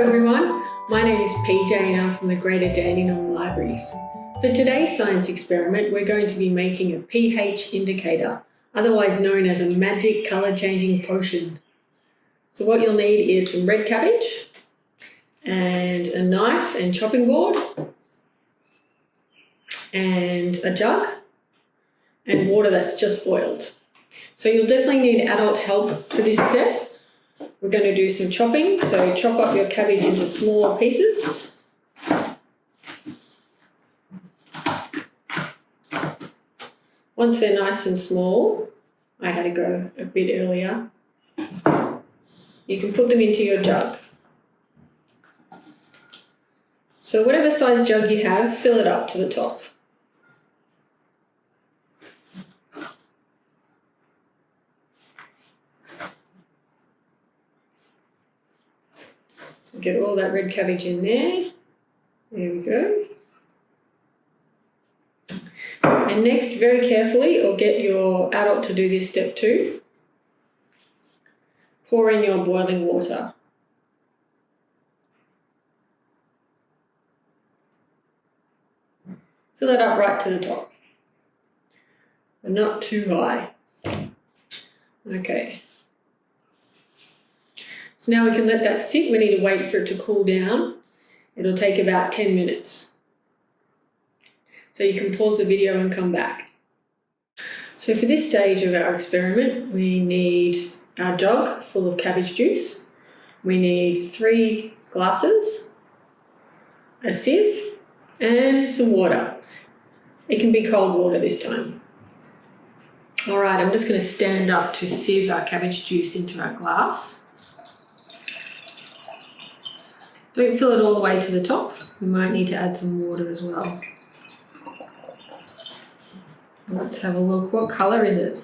everyone, my name is PJ and I'm from the Greater Dandenong Libraries. For today's science experiment, we're going to be making a pH indicator, otherwise known as a magic colour changing potion. So what you'll need is some red cabbage and a knife and chopping board and a jug and water that's just boiled. So you'll definitely need adult help for this step. We're going to do some chopping, so chop up your cabbage into smaller pieces. Once they're nice and small, I had to go a bit earlier, you can put them into your jug. So whatever size jug you have, fill it up to the top. So get all that red cabbage in there. There we go. And next, very carefully, or get your adult to do this step too, pour in your boiling water. Fill it up right to the top, but not too high. Okay. So now we can let that sit. We need to wait for it to cool down. It'll take about 10 minutes. So you can pause the video and come back. So for this stage of our experiment, we need our jug full of cabbage juice. We need 3 glasses, a sieve, and some water. It can be cold water this time. All right, I'm just going to stand up to sieve our cabbage juice into our glass. Don't fill it all the way to the top. We might need to add some water as well. Let's have a look. What colour is it?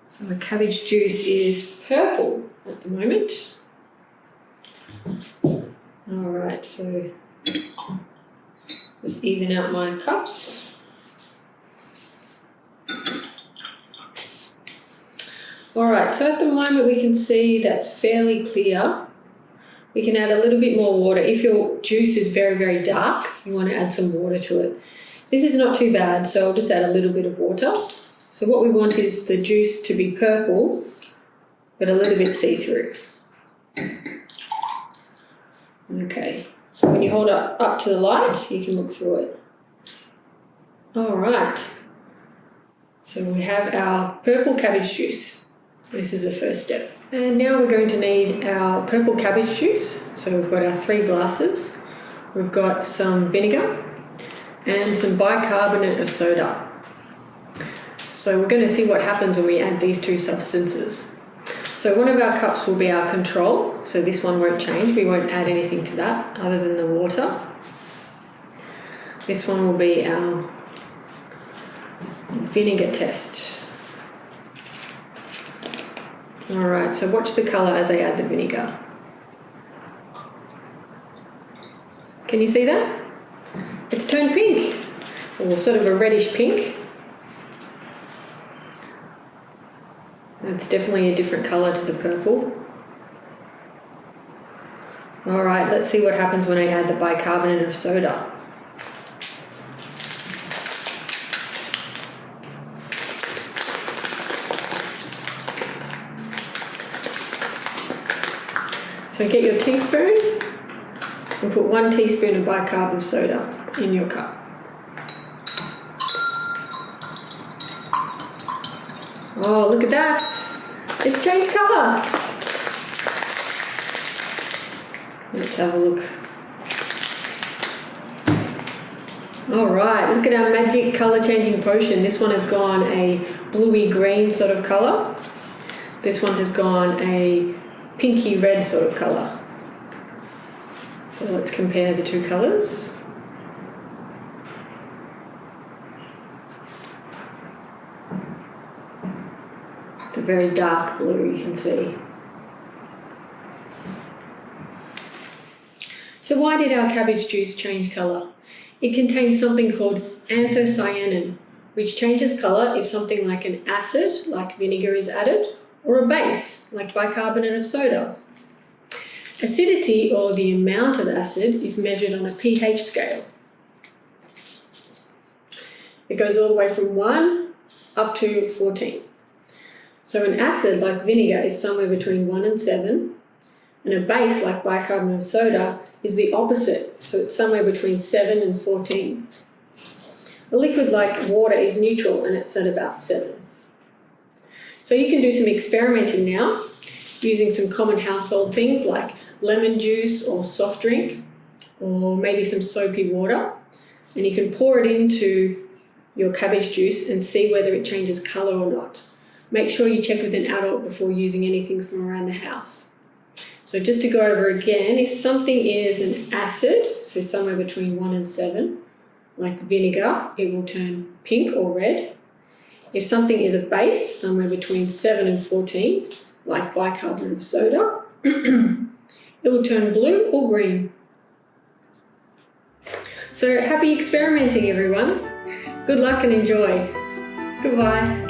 So the cabbage juice is purple at the moment. All right, so just even out my cups. All right, so at the moment we can see that's fairly clear. We can add a little bit more water. If your juice is very, very dark, you want to add some water to it. This is not too bad, so I'll just add a little bit of water. So what we want is the juice to be purple, but a little bit see-through. Okay, so when you hold it up to the light, you can look through it. All right, so we have our purple cabbage juice. This is the first step. And now we're going to need our purple cabbage juice. So we've got our 3 glasses. We've got some vinegar and some bicarbonate of soda. So we're going to see what happens when we add these 2 substances. So one of our cups will be our control. So this one won't change. We won't add anything to that other than the water. This one will be our vinegar test. All right, so watch the colour as I add the vinegar. Can you see that? It's turned pink, or sort of a reddish pink. It's definitely a different colour to the purple. All right, let's see what happens when I add the bicarbonate of soda. So get your teaspoon and put 1 teaspoon of bicarb of soda in your cup. Oh, look at that. It's changed colour. Let's have a look. All right, look at our magic colour changing potion. This one has gone a bluey green sort of colour. This one has gone a pinky red sort of colour. So let's compare the 2 colours. It's a very dark blue, you can see. So why did our cabbage juice change colour? It contains something called anthocyanin, which changes colour if something like an acid, like vinegar, is added, or a base, like bicarbonate of soda. Acidity, or the amount of acid, is measured on a pH scale. It goes all the way from 1 up to 14. So an acid like vinegar is somewhere between 1 and 7, and a base like bicarbonate of soda is the opposite, so it's somewhere between 7 and 14. A liquid like water is neutral, and it's at about 7. So you can do some experimenting now using some common household things like lemon juice or soft drink, or maybe some soapy water, and you can pour it into your cabbage juice and see whether it changes colour or not. Make sure you check with an adult before using anything from around the house. So just to go over again, if something is an acid, so somewhere between 1 and 7, like vinegar, it will turn pink or red. If something is a base, somewhere between 7 and 14, like bicarbonate of soda, it will turn blue or green. So happy experimenting, everyone. Good luck and enjoy. Goodbye.